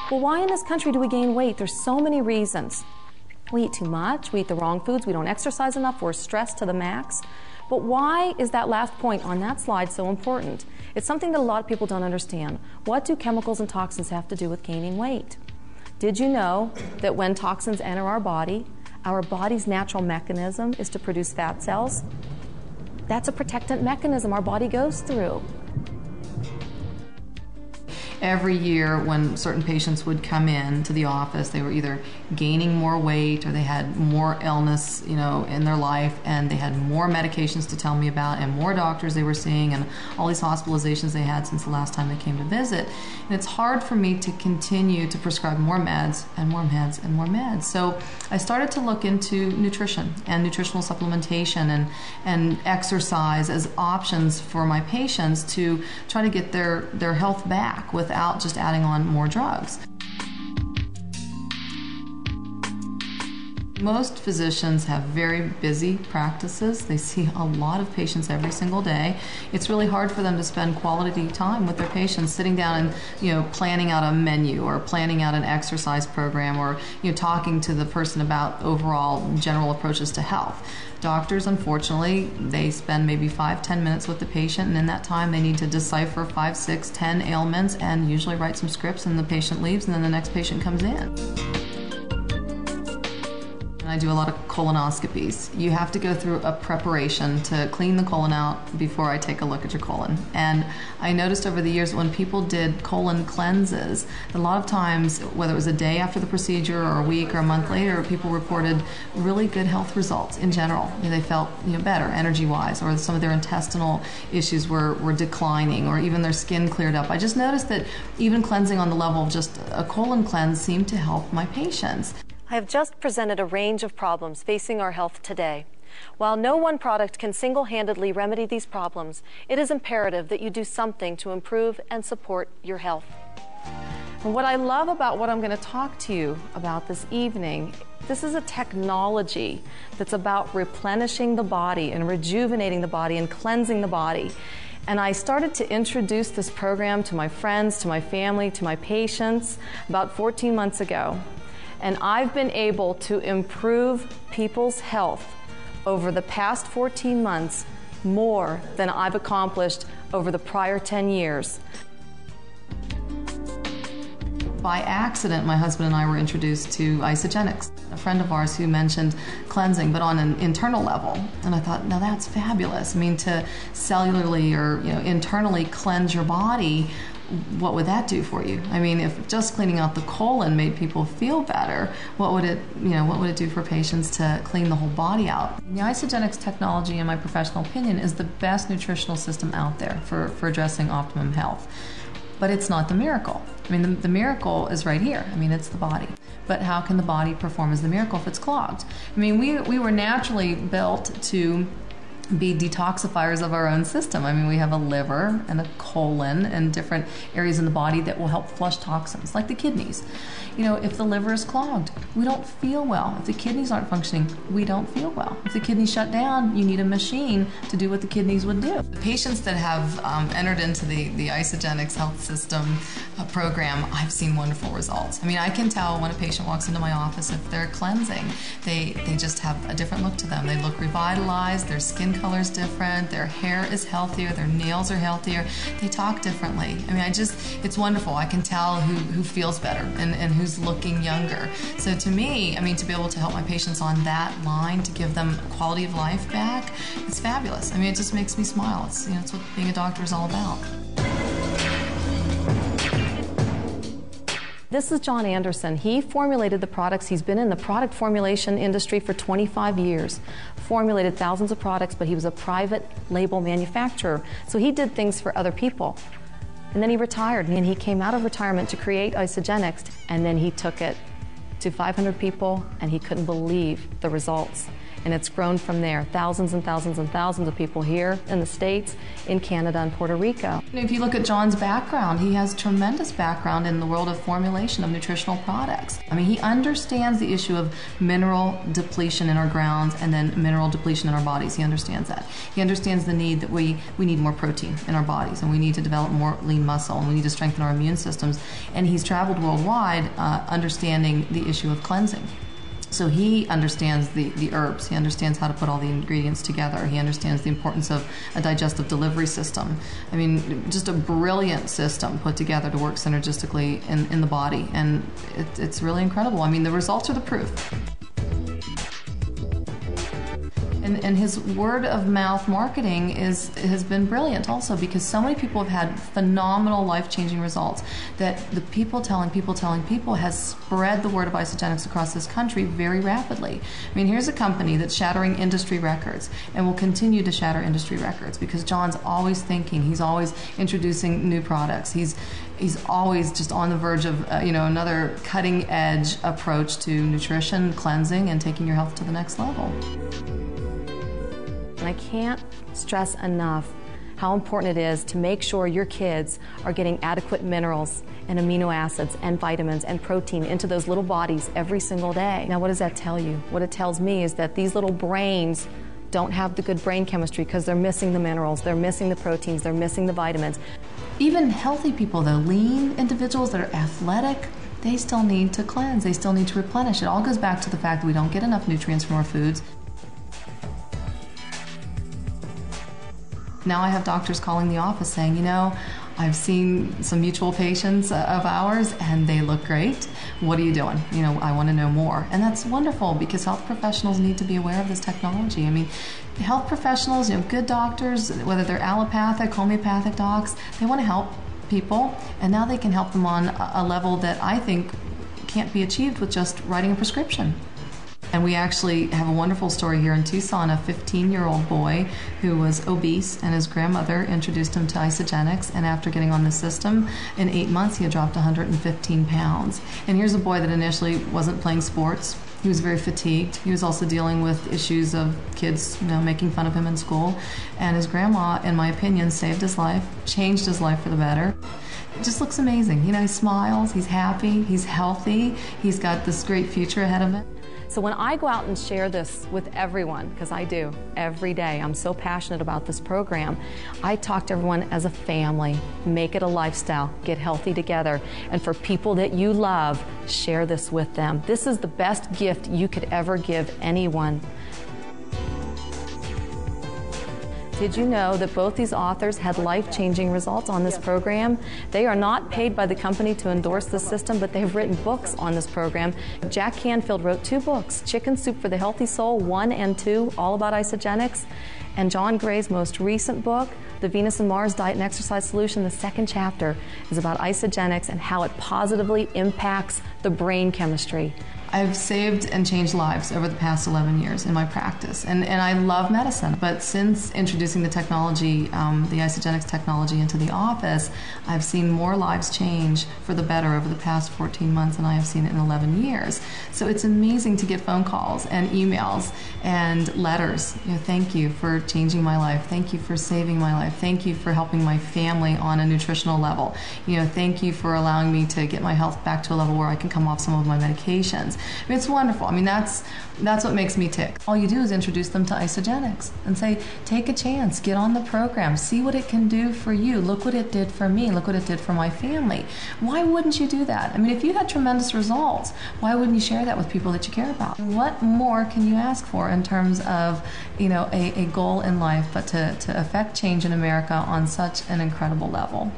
Well, why in this country do we gain weight? There's so many reasons. We eat too much, we eat the wrong foods, we don't exercise enough, we're stressed to the max. But why is that last point on that slide so important? It's something that a lot of people don't understand. What do chemicals and toxins have to do with gaining weight? Did you know that when toxins enter our body's natural mechanism is to produce fat cells? That's a protectant mechanism our body goes through. Every year when certain patients would come in to the office, they were either gaining more weight or they had more illness, in their life, and they had more medications to tell me about and more doctors they were seeing and all these hospitalizations they had since the last time they came to visit. And it's hard for me to continue to prescribe more meds and more meds and more meds. So I started to look into nutrition and nutritional supplementation and exercise as options for my patients to try to get their health back without just adding on more drugs. Most physicians have very busy practices. They see a lot of patients every single day. It's really hard for them to spend quality time with their patients, sitting down and planning out a menu or planning out an exercise program or talking to the person about overall general approaches to health. Doctors, unfortunately, they spend maybe 5-10 minutes with the patient, and in that time they need to decipher 5, 6, 10 ailments and usually write some scripts, and the patient leaves and then the next patient comes in. I do a lot of colonoscopies. You have to go through a preparation to clean the colon out before I take a look at your colon. And I noticed over the years when people did colon cleanses, a lot of times, whether it was a day after the procedure or a week or a month later, people reported really good health results in general. They felt better energy-wise, or some of their intestinal issues were declining, or even their skin cleared up. I just noticed that even cleansing on the level of just a colon cleanse seemed to help my patients. I have just presented a range of problems facing our health today. While no one product can single-handedly remedy these problems, it is imperative that you do something to improve and support your health. And what I love about what I'm going to talk to you about this evening, this is a technology that's about replenishing the body and rejuvenating the body and cleansing the body. And I started to introduce this program to my friends, to my family, to my patients about 14 months ago. And I've been able to improve people's health over the past 14 months more than I've accomplished over the prior 10 years. By accident, my husband and I were introduced to Isogenics, a friend of ours who mentioned cleansing, but on an internal level. And I thought, now that's fabulous. I mean, to cellularly or internally cleanse your body, what would that do for you? I mean, if just cleaning out the colon made people feel better, what would it do for patients to clean the whole body out? The Isogenics technology, in my professional opinion, is the best nutritional system out there for addressing optimum health. But it's not the miracle. I mean, the miracle is right here. I mean, it's the body. But how can the body perform as the miracle if it's clogged? I mean, we were naturally built to be detoxifiers of our own system. I mean, we have a liver and a colon and different areas in the body that will help flush toxins, like the kidneys. If the liver is clogged, we don't feel well. If the kidneys aren't functioning, we don't feel well. If the kidneys shut down, you need a machine to do what the kidneys would do. The patients that have entered into the Isogenics health system program, I've seen wonderful results. I mean, I can tell when a patient walks into my office if they're cleansing. They just have a different look to them. They look revitalized, their skin color is different, their hair is healthier, their nails are healthier, they talk differently. I mean, it's wonderful. I can tell who feels better and who's looking younger. So to me, I mean, to be able to help my patients on that line, to give them quality of life back, it's fabulous. I mean, it just makes me smile. It's what being a doctor is all about. This is John Anderson. He formulated the products. He's been in the product formulation industry for 25 years. Formulated thousands of products, but he was a private label manufacturer. So he did things for other people. And then he retired, and he came out of retirement to create Isogenics, and then he took it to 500 people, and he couldn't believe the results. and it's grown from there. Thousands and thousands and thousands of people here in the States, in Canada, and Puerto Rico. If you look at John's background, he has tremendous background in the world of formulation of nutritional products. I mean, he understands the issue of mineral depletion in our grounds and then mineral depletion in our bodies. He understands that. He understands the need that we need more protein in our bodies, and we need to develop more lean muscle, and we need to strengthen our immune systems. And he's traveled worldwide understanding the issue of cleansing. So he understands the herbs. He understands how to put all the ingredients together. He understands the importance of a digestive delivery system. I mean, just a brilliant system put together to work synergistically in the body. And it's really incredible. I mean, the results are the proof. And his word of mouth marketing has been brilliant also, because so many people have had phenomenal life-changing results that the people telling people has spread the word of Isagenix across this country very rapidly. I mean, here's a company that's shattering industry records and will continue to shatter industry records because John's always thinking, he's always introducing new products. He's always just on the verge of another cutting-edge approach to nutrition, cleansing, and taking your health to the next level. And I can't stress enough how important it is to make sure your kids are getting adequate minerals and amino acids and vitamins and protein into those little bodies every single day. Now, what does that tell you? What it tells me is that these little brains don't have the good brain chemistry because they're missing the minerals, they're missing the proteins, they're missing the vitamins. Even healthy people, though, lean individuals that are athletic, they still need to cleanse, they still need to replenish. It all goes back to the fact that we don't get enough nutrients from our foods. Now I have doctors calling the office saying, I've seen some mutual patients of ours and they look great. What are you doing? I want to know more. And that's wonderful because health professionals need to be aware of this technology. I mean, health professionals, good doctors, whether they're allopathic, homeopathic docs, they want to help people, and now they can help them on a level that I think can't be achieved with just writing a prescription. And we actually have a wonderful story here in Tucson, a 15-year-old boy who was obese, and his grandmother introduced him to Isagenix, and after getting on the system, in 8 months he had dropped 115 pounds. And here's a boy that initially wasn't playing sports. He was very fatigued. He was also dealing with issues of kids, making fun of him in school. And his grandma, in my opinion, saved his life, changed his life for the better. It just looks amazing. He smiles, he's happy, he's healthy, he's got this great future ahead of him. So when I go out and share this with everyone, because I do every day, I'm so passionate about this program, I talk to everyone as a family. Make it a lifestyle. Get healthy together. And for people that you love, share this with them. This is the best gift you could ever give anyone. Did you know that both these authors had life-changing results on this program? They are not paid by the company to endorse the system, but they've written books on this program. Jack Canfield wrote 2 books, Chicken Soup for the Healthy Soul 1 and 2, all about Isagenix. And John Gray's most recent book, The Venus and Mars Diet and Exercise Solution, the 2nd chapter is about Isagenix and how it positively impacts the brain chemistry. I've saved and changed lives over the past 11 years in my practice, and I love medicine. But since introducing the technology, the Isagenix technology into the office, I've seen more lives change for the better over the past 14 months than I have seen in 11 years. So it's amazing to get phone calls and emails and letters. Thank you for changing my life. Thank you for saving my life. Thank you for helping my family on a nutritional level. Thank you for allowing me to get my health back to a level where I can come off some of my medications. I mean, it's wonderful. I mean, that's what makes me tick. All you do is introduce them to Isagenix and say, take a chance, get on the program, see what it can do for you. Look what it did for me. Look what it did for my family. Why wouldn't you do that? I mean, if you had tremendous results, why wouldn't you share that with people that you care about? What more can you ask for in terms of, a goal in life, but to affect change in America on such an incredible level?